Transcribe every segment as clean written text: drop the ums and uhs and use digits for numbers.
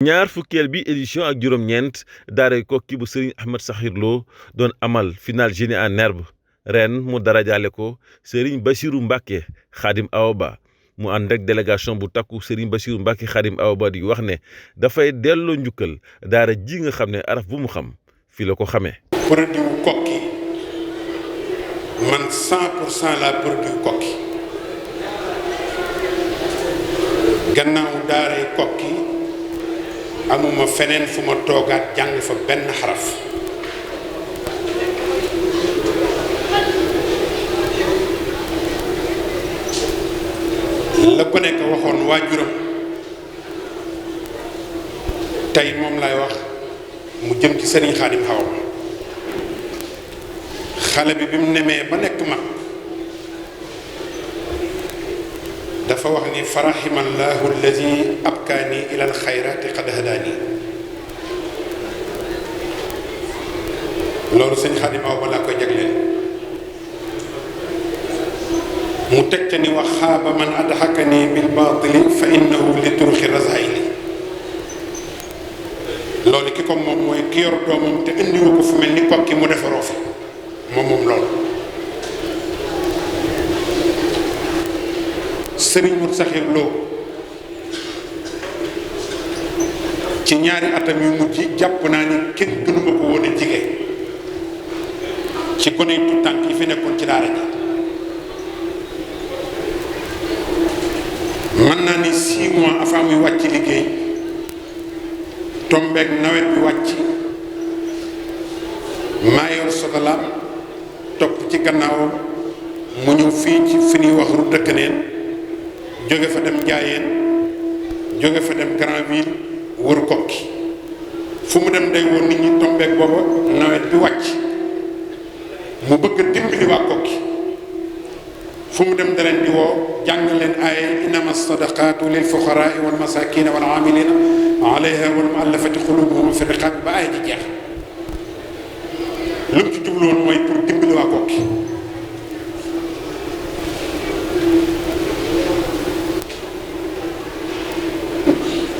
ñaar fukkeel bi édition ak juróom-ñeent daaray Kokki bu Serigne Ahmed Sakhir Lo doon amal final génie en herbe ren mu darajaale ko Serigne Bassirou Mbacké Khadim Awa Ba mu ànd ak délégation bu takku Serigne Bassirou Mbacké Khadim Awa Ba di wax ne dafay delloo njukkal daara ji nga xam ne araf bu mu xam fii la ko xamee. produit wu Kokki man 100% la produit Kokki gannaaw daaray Kokki amuma feneen fu ma toogaat jàng fa benn xaraf la ko nekk waxoon waajuram tey moom lay wax mu jëm ci Serigne Khadim Awa Ba xale bi mu nemee ba nekk mag dafa wax ni farahimallahu allazi abkaani ila alxayrati qad hadaani loolu sëñ Khadim Awa Ba laa koy jagleel mu teg ca ni wax xaaba man adxakani bil baatili fa innahu li turxi razayli loolu ki ko moom mooy ki yor doomam te indiwu ko fu mel ni Kokki mu defaroo fi moom loolu Serigne Mut Sakhir Lo ci ñaari atam yu mujj jàpp naa ni kenn gënuma ko woon a jige ci gone tu tànk yi fi nekkoon ci daara ji mën naa ni 6 mois avant muy wàcc liggéey tombeek nawet bi wàcc maa yor sotalaam topp ci gannaawam mu ñëw fii ci fi ñuy wax ru dëkk neen jóge fa dem Njaayeen jóge fa dem Granville wër Kokki fu mu dem day woon nit ñi tombeek booba nawet bi wàcc mu bëgg a dimbali waa Kokki fu mu dem da leen di woo jàng leen ay innama sadaqatu lil fuqaraa wal masakina wal amilina alayha wal muallafati qulubuhum fi riqab ba ay di jeex lu mu ci jubloon mooy pour dimbali waa Kokki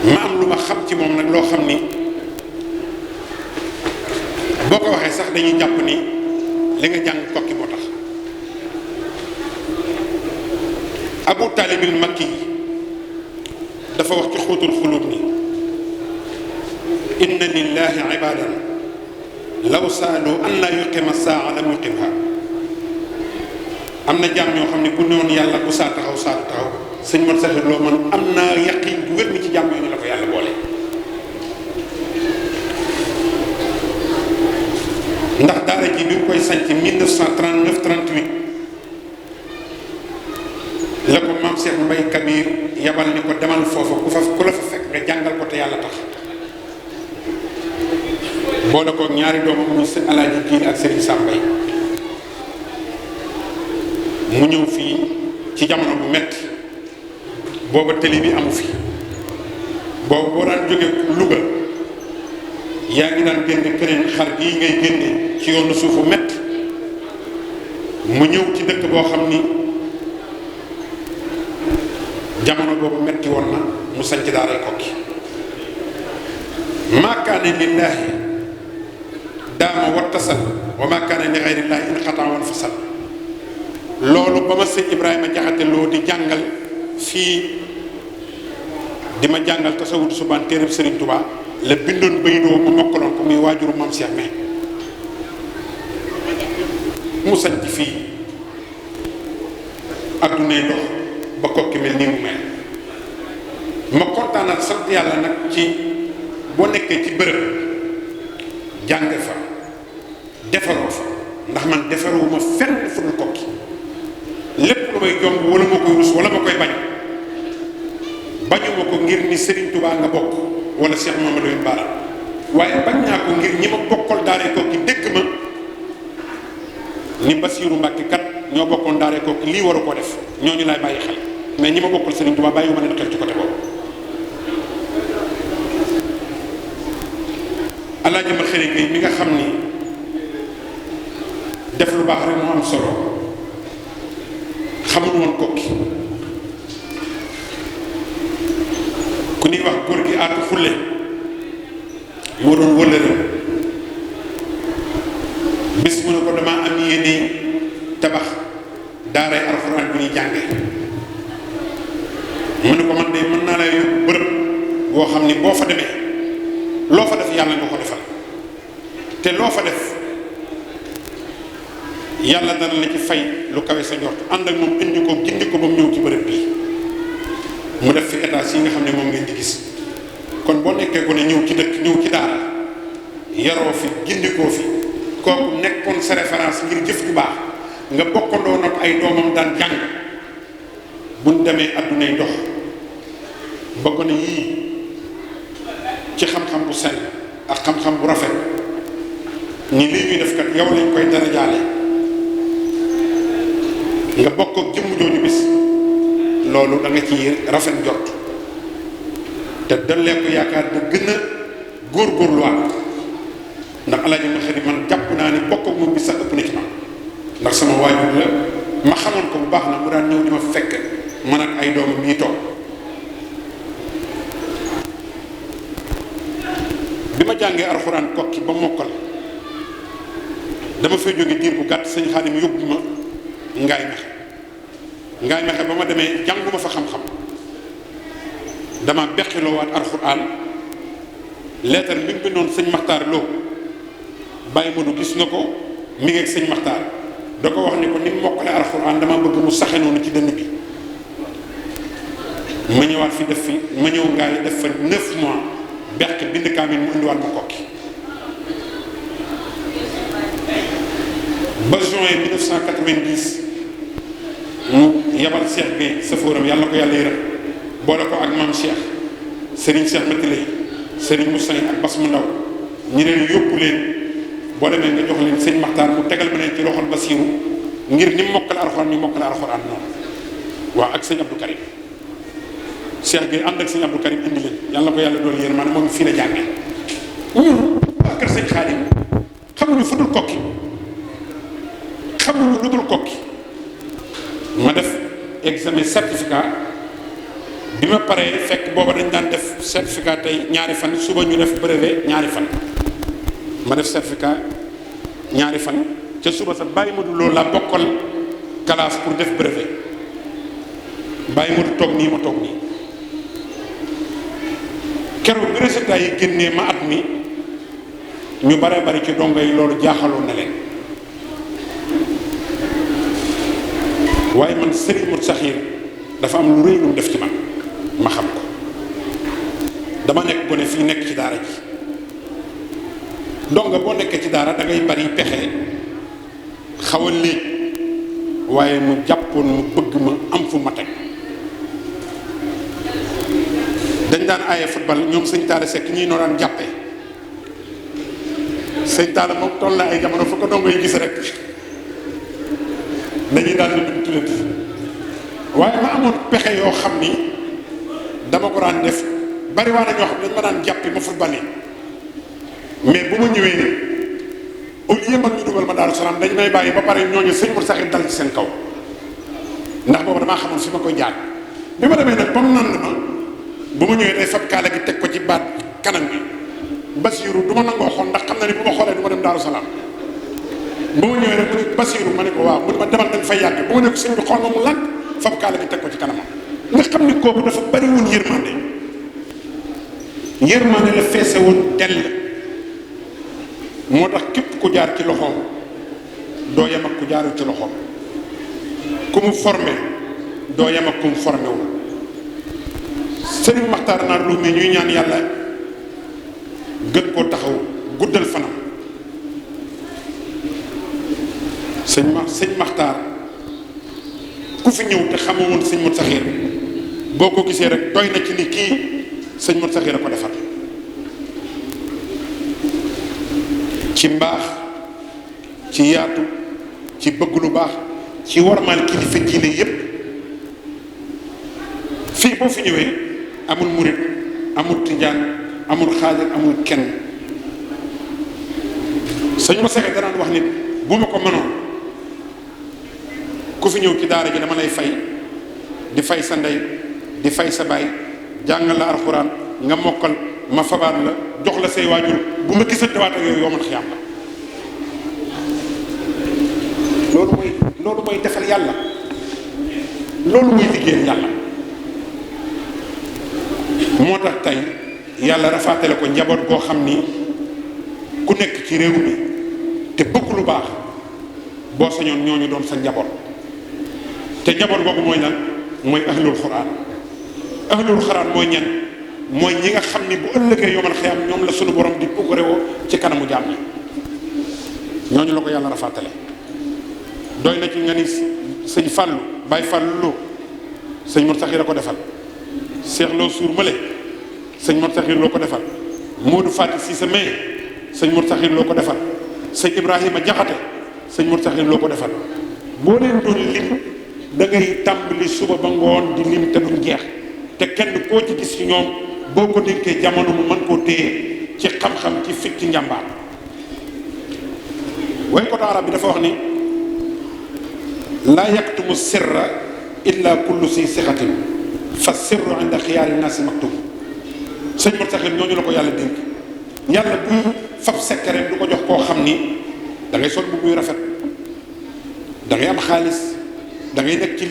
ma am lu ma xam ci moom nag loo xam ni boo ko waxee sax dañuy jàpp ni li nga jàng Kokki moo tax Abu Taalibil Makki dafa wax ci xóotul xulub ni inna lillahi ibadan law saalu an la yuqima saa lam yuqimha am na jaam ñoo xam ne bu noonu yàlla bu saa taxaw saa taxaw sëñ Mut Sakhir Lo man am naa yaqin bu wér ni ci jaam yooyu la ko yàlla boole ndax daara ji bi mu koy sanc 1939 38 la ko maam Cheikh Mbaye Kabir yabal ni ko demal foofa ku la fa fekk nga jàngal ko te yàlla tax boole ko ñaari doomam muy sëñ Alaaji Jiil ak Serigne Sambay mu ñëw fii ci jamono bu metti booba télé bi amu fi boobu boo daan jóge Louga yaa ngi daan génne keneen xar gii ngay génne ci yoonu suufu metti mu ñëw ci dëkk boo xam ni jamono boobu metti woon na mu sanc daaray Kokki maa kaane lillaahi daama wattasal wa maa kaane li gayrillaahi in xataa wan fasal loolu ba ma sëñ Ibrahima Jaxate Lo di jàngal fii di ma jàngal tasawudu subaan téereb Serigne Touba la bindoon baydoo ma mokkaloon ko muy waajuru maam Cheikh mais mu sanc fii addunay dox ba Kokki mel nii mu mel ma kontaanaat sant yàlla nag ci boo nekkee ci bërëb jàng fa defaroo fa ndax man defaruma fenn fu dul Kokki lépp lu may jomb wala ma koy rus wala ma koy bañ bañuma ko ngir ni Serigne Touba nga bokk wala Cheikh Mamadou Lamine Bara waaye bañ naa ko ngir ñi ma bokkal daaree Kokki dëkk ma ni Bassirou Mbacké kat ñoo bokkoon daaree Kokki lii waru koo def ñooñu laay bàyyi xel mais ñi ma bokkal Serigne Touba bàyyiwuma leen xel ci côté boobu. Alaaji ma xëri Gueye mi nga xam ni def lu baax rek moo am solo xamul woon Kokki ku ñuy wax góor gi aatu xulle moo doon wëllëreem bis mu ne ko damaa am yéene tabax daaray alxuraan bi ñuy jànge mu ne ko man de mën naa la yóbbu bërëb boo xam ni boo fa demee loo fa def yàlla nga ko defal te loo fa def yàlla dana la ci fay lu kawe sa njort ànd ak moom indi ko gindi ko ba mu ñëw ci bërëb bii mu def fi état yi nga xam ne moom ngeen di gis kon boo nekkee ko ne ñëw ci dëkk ñëw ci daara yaroo fi gindikoo fi kooku nekkoon sa référence ngir jëf ju baax nga bokkandoo nag ay doomam daan jàng buñ demee addunay dox ba ko ne yii ci xam-xam bu sell ak xam-xam bu rafet ni lii ñuy def kat yow lañ koy darajaale nga bokk ak jëmm jooju bis loolu da nga ci rafet jot te dollee ko yaakaar da gën a góorgóorluwaat ndax alaaji ma xëy man jàpp naa ni bokk ak moom bis sax ëpp na ci man ndax sama waajur la ma xamoon ko bu baax na mu daan ñëw di ma fekk man ak ay doomam yi toog bi ma jàngee alxuraan kokki ba mokkal dama fay jóge diir bu gàtt sëñ Xaadim yóbbu ma ngaay mexe ba ma demee jànguma fa xam-xam dama beqiloowaat alxuraan leetar mi ngi bindoon sëñ Maxtaar Lo bàyyi ma du gis na ko mi ngi ak sëñ Maxtaar da ko wax ni ko ni mu mokkale alxuraan dama bëgg mu saxe noonu ci dënn bi ma ñëwaat fi def fi ma ñëw ngaay def fa 9 mois beq bind kaamil mu indiwaat ma kokki ba juin 1990 mu yabal Cheikh Gueye safóoram yàlla ko yàlla yërëm boole ko ak maam Cheikh Serigne Cheikh Matilay Serigne Moussa ak Bas mu ndaw ñi leen yóbbu leen boo demee nga jox leen sëñ Maxtaar mu tegal ma leen ci loxol Basiiru ngir ni mu mokkale alxuraan ñu mokkale alxuraan noonu waaw ak sëñ Abdou Karim Cheikh Gueye ànd ak sëñ Abdou Karim indi leen yàlla ko yàlla doolu yéen maanaam moom fii la jàngee ñun waa kër sëñ Xaadim xamuñu fu dul kokki xamuñu lu dul kokki ma def examen certificat bi ma paree fekk booba dañ daan def certificat tey ñaari fan suba ñu def brevet ñaari fan ma def certificat ñaari fan ca suba sax bàyyi ma du loolu laa bokkal classe pour def brevet bàyyi ma du toog nii ma toog nii keroog bi résultat yi génnee ma at mi ñu bare bari ci dongo yi loolu jaaxaloon na leen waaye man Serigne Modou Sakhir dafa am lu rëy lu mu def ci man ma xam ko dama nekk gone fii nekk ci daara ji ndongo boo nekkee ci daara da ngay bari pexe xaw a léeg waaye mu jàppoon mu bëgg ma am fu ma teg dañ daan aaye football ñoom sëñ Talla Seck ñii noo daan jàppee sëñ Talla moom toll na ay jamono fu ko ndongo yi gis rek dañuy daal di dugg tuddati waaye ma amoon pexe yoo xam ni dama ko daan def bari waa na ñoo xam ne dañ ma daan jàppi ma football yi mais bu ma ñëwee ni au lieu man ñu dugal ma Daaru Salaam dañ may bàyyi ba pare ñooñu sëñ Modou Sakhir dal ci seen kaw ndax boobu damaa xamoon fi ma koy jaar bi ma demee nag ba mu nand ma bu ma ñëwee day fab kaala gi teg ko ci baat kanam bi Basiiru du ma nangoo xool ndax xam na ni bu ma xoolee du ma dem Daaru Salaam bu ma ñëwee rek mu ne Basiiru ma ne ko waaw mu ne ma demal dañ fay yàgg bu ma ne ko sëñ bi xool ma mu lànk fab kaala gi teg ko ci kanamam nga xam ni kooku dafa bari woon yërmande la feese woon dell moo tax képp ku jaar ci loxoom doo yem ak ku jaarul ci loxoom ku mu formé doo yem ak ku mu formé wu Serigne Maxtaar Naar Lo mi ñuy ñaan yàlla gën koo taxaw guddal fanam sëñ Maxtaar ku fi ñëw te xamoo woon sëñ Modou Sakhir boo ko gisee rek doy na ci ni kii sëñ Modou Sakhir a ko defar ci mbaax ci yaatu ci bëgg lu baax ci warmaal kilifa diine yépp fii boo fi ñëwee amul murit amul tijaan amul xaadir amul kenn sëñ Modou Sakhir danaan wax nit bu ma ko mënoon ku fi ñëw ci daara ji dama lay fay di fay sa ndey di fay sa baay jàngal la alxuraan nga mokkal ma fabaat la jox la say waajur bu ma gisante waat ak yooyu yoomal xiyaam la loolu mooy defal yàlla loolu mooy liggéeyal yàlla. moo tax tey yàlla rafaatale ko njaboot goo xam ni ku nekk ci réew mi te bëgg lu baax boo sañoon ñooñu doon sa njaboot te njaboot googu mooy lan mooy ahlul xuraan. ahlul xuraan mooy ñan mooy ñi nga xam ni bu ëllëgee yomal xiyaam ñoom la sunu borom di pukkare woo ci kanamu jaam yi ñooñu la ko yàlla rafaatale. doy na ci nga ni sëñ Fallou Baye Fallou Lo sëñ Mor Saxir a ko defal Cheikh Lo Suur Male sëñ Mor Saxir loo ko defal Modou Fati Cissé May sëñ Mor Saxir loo ko defal sëñ Ibrahima Jaxate sëñ Mor Saxir loo ko defal. boo leen doon lim da ngay tàmbali suba ba ngoon di lim te duñ jeex te kenn koo ci gis ci ñoom boo ko dénkee jamono mu mën koo téye ci xam-xam ci fit ci njàmbaar. way ko arab bi dafa wax ni laa yaktumu sirra illa kullu si sixatin fa sirru inda xiyaari naasi maktub. sëñ Mor Saxir ñooñu la ko yàlla dénk. yàlla bu fab secret du ko jox koo xam ni da ngay sol bu buy rafet da ngay am xaalis da ngay nekk ci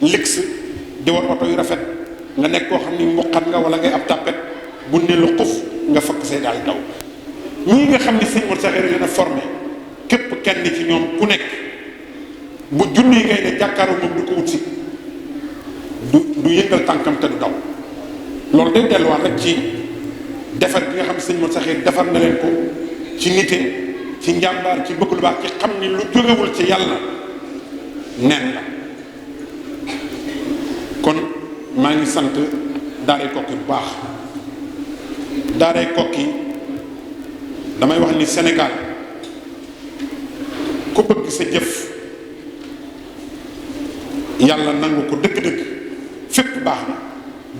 lix di war oto yu rafet nga nekk koo xam ni mboqat nga wala ngay ab tàppet bu ne lu xuf nga fakk say daal daw. ñii nga xam ni sëñ Mor Saxir leen a formé képp kenn ci ñoom ku nekk bu junni ngay ne jàkkaaru moom du ko wut si du yëngal tànkam te du daw. loolu day delluwaat rek ci defar bi nga xam ne sëñ Mor Saxir defar na leen ko ci nite ci njàmbaar ci bëgg lu baax ci xam ni lu jógewul ci yàlla nen la. kon maa ngi sant daaray Kokki bu baax. daaray Kokki damay wax ni Sénégal ku bëgg sa jëf yàlla nangu ko dëgg-dëgg fépp baax na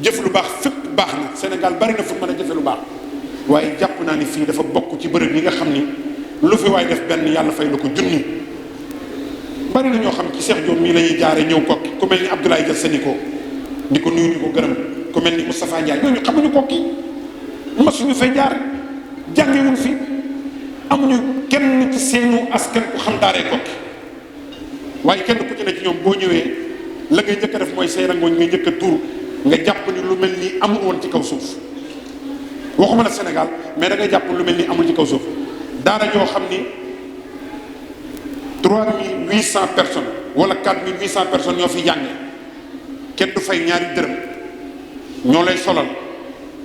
jëf lu baax fépp baax na. Sénégal bari na fu mën a jëfe lu baax waaye jàpp naa ni fii dafa bokk ci bërëb yi nga xam ni lu fi waay def benn yàlla fay la ko junni. bari na ñoo xam ci Cheikh Diop mii la ñuy jaare ñëw Kokki ku mel ni Abdoulaye Dia Seniko di ko nuyu di ko gërëm ku mel ni Moustapha Ndiaye ñooñu xamuñu Kokki masuñu fay jaar jàngewuñ fi amuñu kenn ci seenu askan ku xam daaree Kokki waaye kenn ku ci ne ci ñoom boo ñëwee la ngay njëkk a def mooy say rangooñ ngay njëkk a tuur nga jàpp ni lu mel ni amul woon ci kaw suuf waxuma la Sénégal mais da ngay jàpp lu mel ni amul ci kaw suuf. daara joo xam ni 3800 personnes wala 4800 personnes ñoo fi jànge kenn du fay ñaari dërëm ñoo lay solal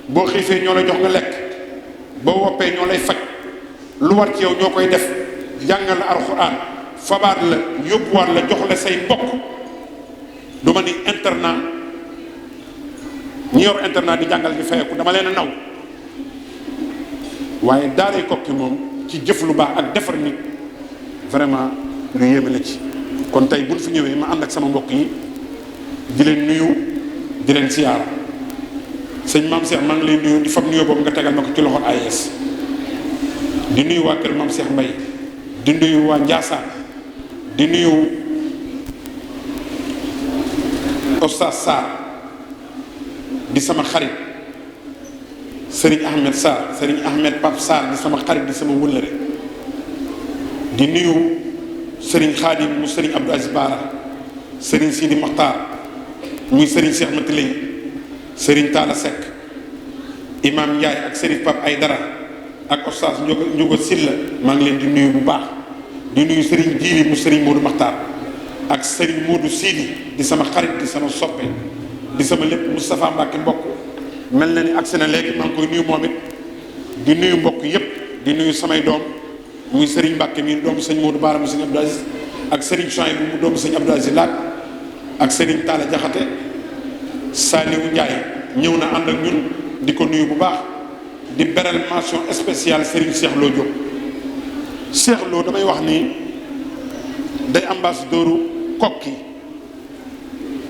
boo xiifee ñoo lay jox nga lekk boo woppee ñoo lay faj lu war ci yow ñoo koy def jàngal la alxuraan fabaat la yóbbuwaat la jox la say mbokk. du ma ni internat ñi yor internat di jàngal di fayeku dama leen a naw waaye daaray Kokki moom ci jëf lu baax ak defar nit vraiment lu yéeme la ci. kon tey buñ fi ñëwee ma ànd ak sama mbokk yi di leen nuyu di leen siyaara sëñ Maam Cheikh maa ngi lay nuyu di fab nuyoo boobu nga tegal ma ko ci loxo AIS di nuyu waa kër Maam Cheikh Mbaye di nuyu waa Ndiassane di nuyu Oustaz Sarr di sama xarit Serigne Ahmed Sarr Serigne Ahmed Pape Sarr di sama xarit di sama wëllëre di nuyu Serigne Khadim mu Serigne Abdou Aziz Bara Serigne Sidi Mokhtar muy Serigne Cheikh Matilay Serigne Talla Seck Imam Ndiaye ak Serigne Pape Aydara ak Oustaz Ndiouga Silla maa ngi leen di nuyu bu baax di nuyu Serigne Djili mu Serigne Modou Makhtar ak Serigne Modou Sidi di sama xarit di sama soppe di sama lépp Moustapha Mbacke mbokk mel na ni agsi na léegi maa ngi koy nuyu moom it di nuyu mbokk yépp di nuyu samay doom muy Serigne Mbacke mi doomu sëñ Modou Bara mu sëñ Abdou Aziz ak Serigne Chouaïb bu mu doomu sëñ Abdou Aziz Laat ak Serigne Talla Diakhaté Saliou Ndiaye ñëw na ànd ak ñun di ko nuyu bu baax di beral mention spéciale Serigne Cheikh Lo Diop Cheikh Lo damay wax ni day ambassadeuru Kokki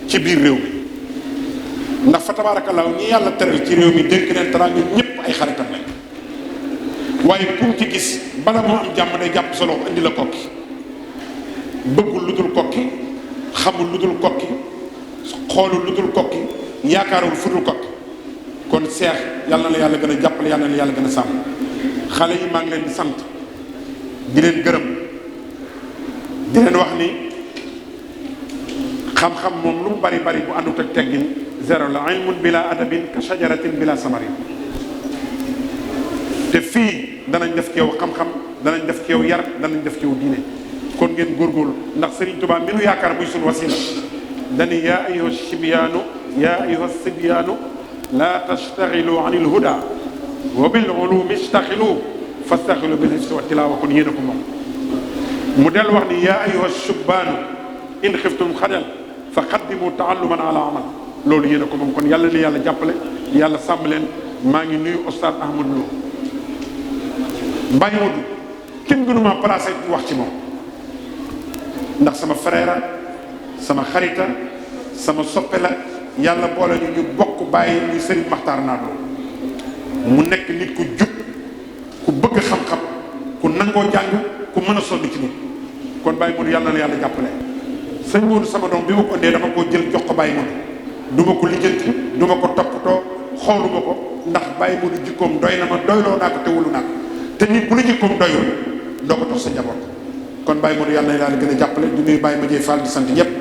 ci biir réew mi ndax fa tabaarakallaahu ñi yàlla teral ci réew mi dénk leen teraanga ñëpp ay xaritam lañ waaye kum ci gis bala moo am jàmm day jàpp sa loxo indi la Kokki bëggul lu dul Kokki xamul lu dul Kokki xoolul lu dul Kokki yaakaarul fu dul Kokki kon seex yàlla na la yàlla gën a jàppale yàlla na la yàlla gën a sàmm xale yi maa ngi leen di sant di leen gërëm di leen wax ni xam-xam moom lu mu bari bari bu àndut ak teggin zéro la ilmun bila adabin ka shajaratin bila samarin te fii danañ def ci yow xam-xam danañ def ci yow yar danañ def ci yow diine kon ngeen góorgóorlu ndax Serigne Touba mi nu yaakaar muy sunu wasila dani yaa ayyuha sibyaanu yaa ayyuha sibyaanu laa tastaxilu an il huda wa bil ulumi istaxilu fastaxilu bil hifsi wa tilaawa kon yéen a ko moom mu del wax ni yaa ayyuha shubbaanu in xiftum xajal fa qaddimu taalluman ala amal loolu yéen a ko moom kon yàlla na yàlla jàppale yàlla sàmm leen maa ngi nuyu Oustaz Ahmadou Lo Mbaye Modou kenn gënu ma placé wax ci moom ndax sama frère sama xarita sama soppe la yàlla boole ñu bokk bàyyi muy Serigne Makhtar Nado mu nekk nit ku jub ku bëgg xam-xam ku nangoo jàng ku mën a sonn ci nit kon Baye Modou yàlla na yàlla jàppale sëñ Modou sama doom bi ma ko indee dama koo jël jox ko Baye Modou du ma ko lijjanti du ma ko toppatoo xooluma ko ndax Baye Modou jikkoom doy na ma doyloo naa ko te wulu naa ko te nit bu la jikkoom doyul doo ko jox sa njaboot kon Baye Modou yàlla na yàlla gën a jàppale du nuyu Baye Madieye Fall di sant ñëpp